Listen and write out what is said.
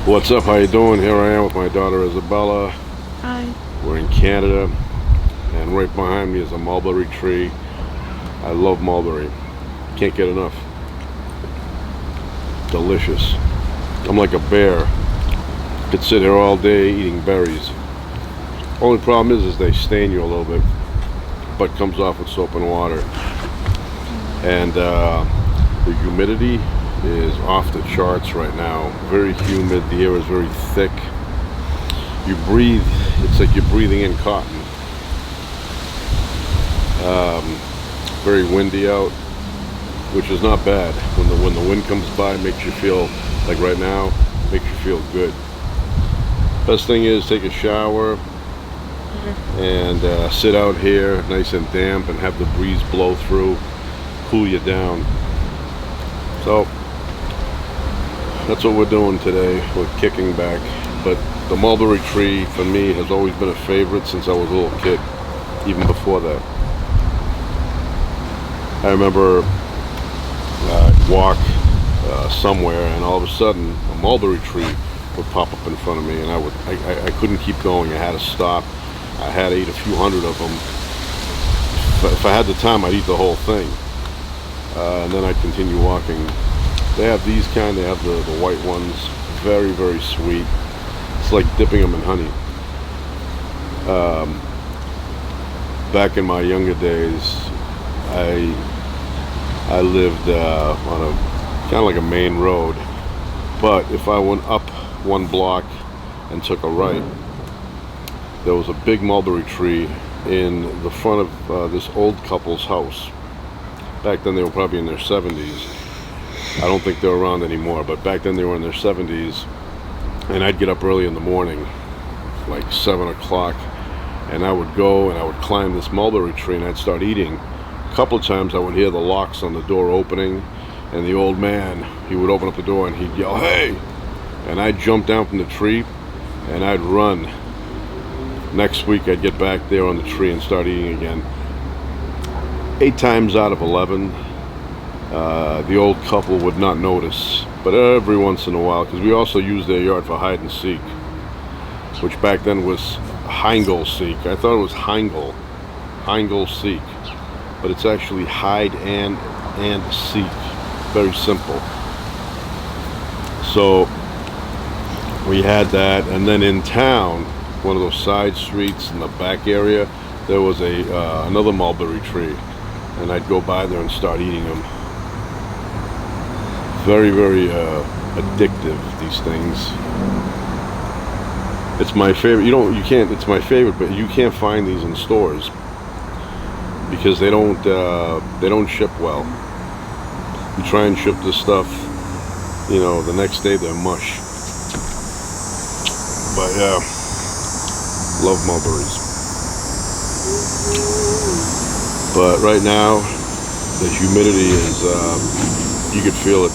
What's up? How you doing? Here I am with my daughter Isabella. Hi. We're in Canada, and right behind me is a mulberry tree. I love mulberry. Can't get enough. Delicious. I'm like a bear. Could sit here all day eating berries. Only problem is they stain you a little bit, but comes off with soap and water. And the humidity is off the charts right now. Very humid. The air is very thick. You breathe, it's like you're breathing in cotton. Very windy out, which is not bad. When the wind comes by, it makes you feel like right now, makes you feel good. Best thing is take a shower and sit out here nice and damp and have the breeze blow through, cool you down. So that's what we're doing today. We're kicking back. But the mulberry tree for me has always been a favorite since I was a little kid, even before that. I remember I'd walk somewhere and all of a sudden a mulberry tree would pop up in front of me, and I couldn't keep going. I had to stop. I had to eat a few hundred of them. If I had the time, I'd eat the whole thing, and then I'd continue walking. They have these kind. They have the white ones. Very, very sweet. It's like dipping them in honey. Back in my younger days, I lived on a kind of like a main road, but if I went up one block and took a right, there was a big mulberry tree in the front of this old couple's house. Back then they were probably in their 70s. I don't think they're around anymore, but back then they were in their 70s, and I'd get up early in the morning, like 7 o'clock, and I would go and I would climb this mulberry tree and I'd start eating. A couple of times I would hear the locks on the door opening, and the old man, he would open up the door and he'd yell, "Hey!" And I'd jump down from the tree and I'd run. Next week I'd get back there on the tree and start eating again. 8 times out of 11, the old couple would not notice, but every once in a while, because we also used their yard for hide and seek, which back then was Heingel seek. I thought it was Heingel seek, but it's actually hide and seek. Very simple. So we had that, and then in town, one of those side streets in the back area, there was another mulberry tree, and I'd go by there and start eating them. Very, very addictive, these things. It's my favorite. You can't. It's my favorite, but you can't find these in stores because they don't ship well. You try and ship this stuff, the next day they're mush. But yeah, love mulberries. But right now, the humidity is, you could feel it.